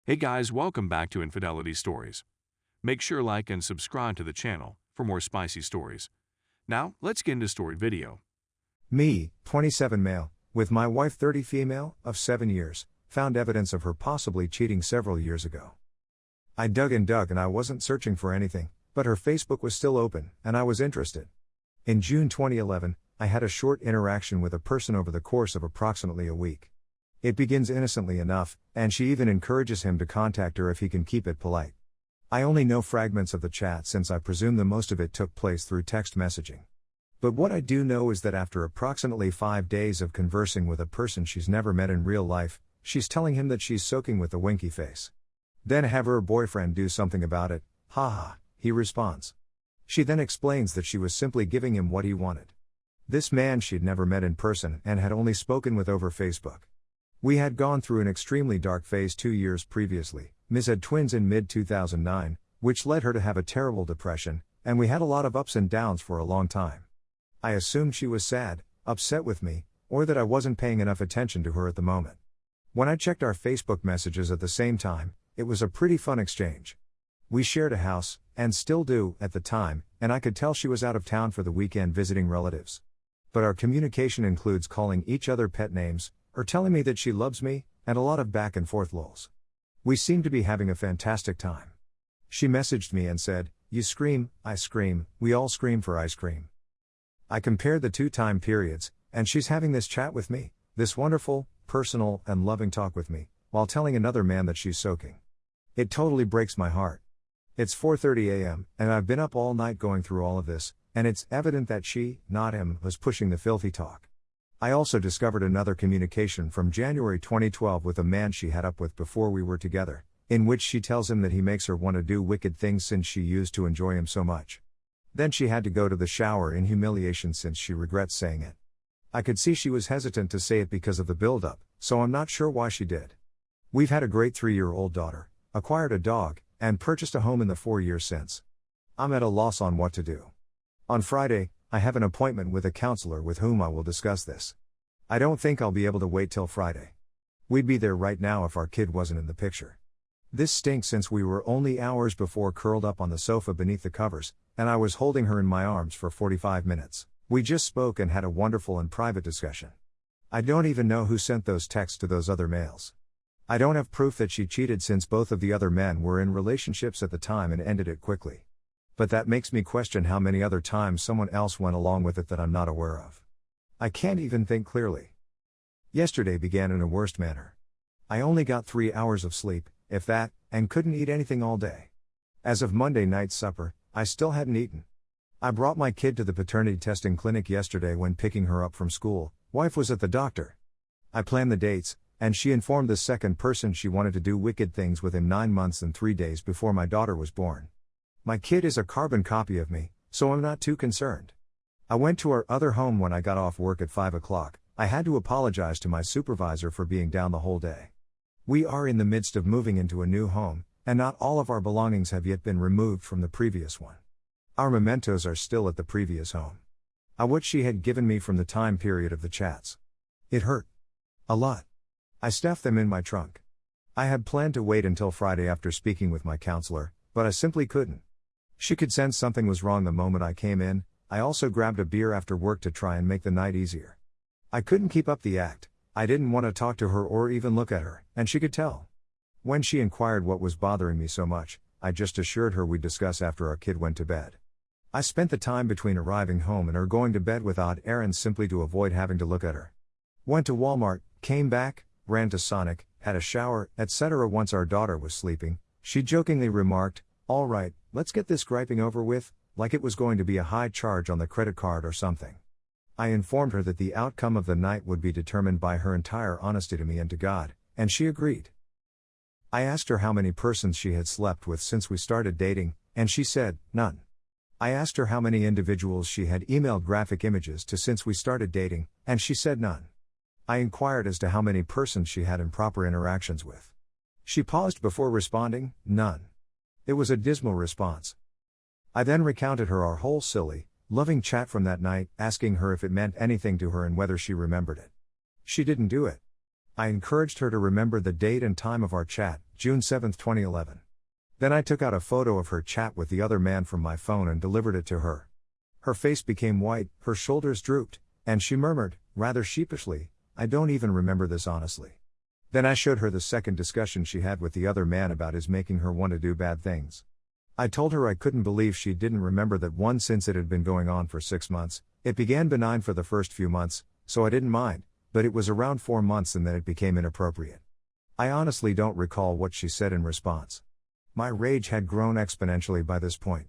Hey guys, welcome back to Infidelity Stories. Make sure like and subscribe to the channel for more spicy stories. Now, let's get into story video. Me, 27 male, with my wife 30 female, of 7 years, found evidence of her possibly cheating several years ago. I dug and I wasn't searching for anything, but her Facebook was still open, and I was interested. In June 2011, I had a short interaction with a person over the course of approximately a week. It begins innocently enough, and she even encourages him to contact her if he can keep it polite. I only know fragments of the chat since I presume the most of it took place through text messaging. But what I do know is that after approximately 5 days of conversing with a person she's never met in real life, she's telling him that she's soaking with a winky face. Then have her boyfriend do something about it, haha, he responds. She then explains that she was simply giving him what he wanted. This man she'd never met in person and had only spoken with over Facebook. We had gone through an extremely dark phase 2 years previously. Ms. had twins in mid-2009, which led her to have a terrible depression, and we had a lot of ups and downs for a long time. I assumed she was sad, upset with me, or that I wasn't paying enough attention to her at the moment. When I checked our Facebook messages at the same time, it was a pretty fun exchange. We shared a house, and still do, at the time, and I could tell she was out of town for the weekend visiting relatives. But our communication includes calling each other pet names, or telling me that she loves me, and a lot of back and forth lols. We seemed to be having a fantastic time. She messaged me and said, "You scream, I scream, we all scream for ice cream." I compared the 2 time periods, and she's having this chat with me, this wonderful, personal, and loving talk with me, while telling another man that she's soaking. It totally breaks my heart. It's 4:30 a.m., and I've been up all night going through all of this, and it's evident that she, not him, was pushing the filthy talk. I also discovered another communication from January 2012 with a man she had up with before we were together, in which she tells him that he makes her want to do wicked things since she used to enjoy him so much. Then she had to go to the shower in humiliation since she regrets saying it. I could see she was hesitant to say it because of the build-up, so I'm not sure why she did. We've had a great 3-year-old daughter, acquired a dog, and purchased a home in the 4 years since. I'm at a loss on what to do. On Friday, I have an appointment with a counselor with whom I will discuss this. I don't think I'll be able to wait till Friday. We'd be there right now if our kid wasn't in the picture. This stinks since we were only hours before curled up on the sofa beneath the covers, and I was holding her in my arms for 45 minutes. We just spoke and had a wonderful and private discussion. I don't even know who sent those texts to those other males. I don't have proof that she cheated since both of the other men were in relationships at the time and ended it quickly. But that makes me question how many other times someone else went along with it that I'm not aware of. I can't even think clearly. Yesterday began in a worst manner. I only got 3 hours of sleep, if that, and couldn't eat anything all day. As of Monday night's supper, I still hadn't eaten. I brought my kid to the paternity testing clinic yesterday when picking her up from school. Wife was at the doctor. I planned the dates, and she informed the second person she wanted to do wicked things with in 9 months and 3 days before my daughter was born. My kid is a carbon copy of me, so I'm not too concerned. I went to our other home when I got off work at 5 o'clock. I had to apologize to my supervisor for being down the whole day. We are in the midst of moving into a new home, and not all of our belongings have yet been removed from the previous one. Our mementos are still at the previous home. What she had given me from the time period of the chats. It hurt. A lot. I stuffed them in my trunk. I had planned to wait until Friday after speaking with my counselor, but I simply couldn't. She could sense something was wrong the moment I came in. I also grabbed a beer after work to try and make the night easier. I couldn't keep up the act. I didn't want to talk to her or even look at her, and she could tell. When she inquired what was bothering me so much, I just assured her we'd discuss after our kid went to bed. I spent the time between arriving home and her going to bed with odd errands simply to avoid having to look at her. Went to Walmart, came back, ran to Sonic, had a shower, etc. Once our daughter was sleeping, she jokingly remarked, "All right, let's get this griping over with," like it was going to be a high charge on the credit card or something. I informed her that the outcome of the night would be determined by her entire honesty to me and to God, and she agreed. I asked her how many persons she had slept with since we started dating, and she said, none. I asked her how many individuals she had emailed graphic images to since we started dating, and she said none. I inquired as to how many persons she had improper interactions with. She paused before responding, none. It was a dismal response. I then recounted her our whole silly, loving chat from that night, asking her if it meant anything to her and whether she remembered it. She didn't do it. I encouraged her to remember the date and time of our chat, June 7, 2011. Then I took out a photo of her chat with the other man from my phone and delivered it to her. Her face became white, her shoulders drooped, and she murmured, rather sheepishly, "I don't even remember this honestly." Then I showed her the second discussion she had with the other man about his making her want to do bad things. I told her I couldn't believe she didn't remember that one, since it had been going on for 6 months. It began benign for the first few months, so I didn't mind, but it was around 4 months and then it became inappropriate. I honestly don't recall what she said in response. My rage had grown exponentially by this point.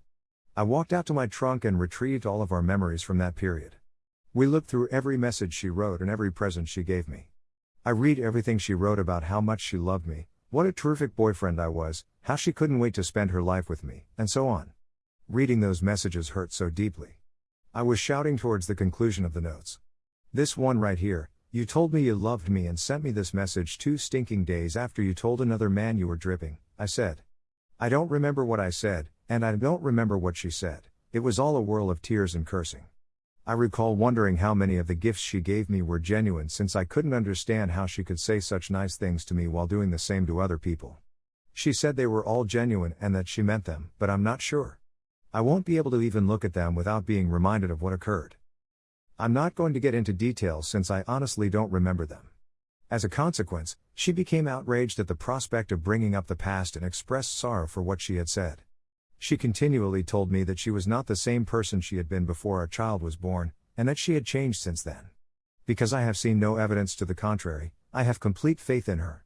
I walked out to my trunk and retrieved all of our memories from that period. We looked through every message she wrote and every present she gave me. I read everything she wrote about how much she loved me, what a terrific boyfriend I was, how she couldn't wait to spend her life with me, and so on. Reading those messages hurt so deeply. I was shouting towards the conclusion of the notes. This one right here: "You told me you loved me and sent me this message 2 stinking days after you told another man you were dripping," I said. I don't remember what I said, and I don't remember what she said. It was all a whirl of tears and cursing. I recall wondering how many of the gifts she gave me were genuine, since I couldn't understand how she could say such nice things to me while doing the same to other people. She said they were all genuine and that she meant them, but I'm not sure. I won't be able to even look at them without being reminded of what occurred. I'm not going to get into details since I honestly don't remember them. As a consequence, she became outraged at the prospect of bringing up the past and expressed sorrow for what she had said. She continually told me that she was not the same person she had been before our child was born, and that she had changed since then. Because I have seen no evidence to the contrary, I have complete faith in her.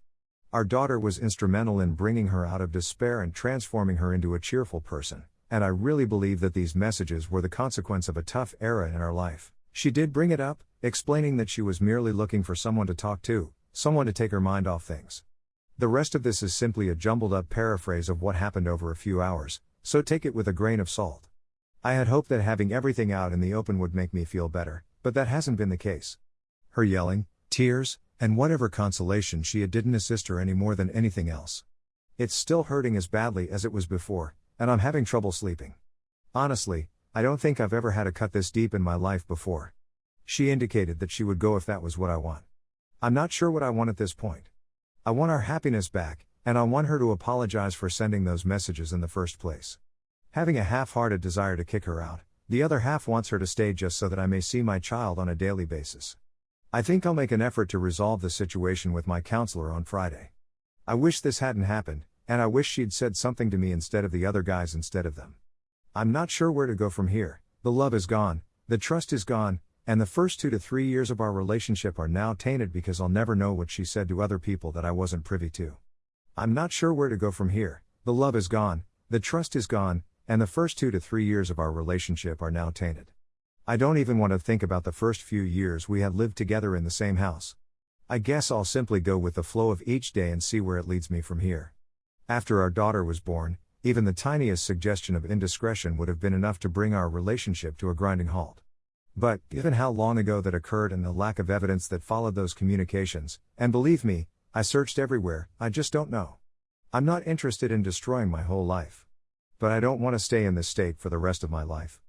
Our daughter was instrumental in bringing her out of despair and transforming her into a cheerful person, and I really believe that these messages were the consequence of a tough era in our life. She did bring it up, explaining that she was merely looking for someone to talk to, someone to take her mind off things. The rest of this is simply a jumbled up paraphrase of what happened over a few hours, so take it with a grain of salt. I had hoped that having everything out in the open would make me feel better, but that hasn't been the case. Her yelling, tears, and whatever consolation she had didn't assist her any more than anything else. It's still hurting as badly as it was before, and I'm having trouble sleeping. Honestly, I don't think I've ever had a cut this deep in my life before. She indicated that she would go if that was what I want. I'm not sure what I want at this point. I want our happiness back, and I want her to apologize for sending those messages in the first place. Having a half-hearted desire to kick her out, the other half wants her to stay just so that I may see my child on a daily basis. I think I'll make an effort to resolve the situation with my counselor on Friday. I wish this hadn't happened, and I wish she'd said something to me instead of the other guys instead of them. I'm not sure where to go from here. The love is gone, the trust is gone, and the first 2 to 3 years of our relationship are now tainted because I'll never know what she said to other people that I wasn't privy to. I'm not sure where to go from here. The love is gone, the trust is gone, and the first 2 to 3 years of our relationship are now tainted. I don't even want to think about the first few years we had lived together in the same house. I guess I'll simply go with the flow of each day and see where it leads me from here. After our daughter was born, even the tiniest suggestion of indiscretion would have been enough to bring our relationship to a grinding halt. But, given how long ago that occurred and the lack of evidence that followed those communications, and believe me, I searched everywhere, I just don't know. I'm not interested in destroying my whole life. But I don't want to stay in this state for the rest of my life.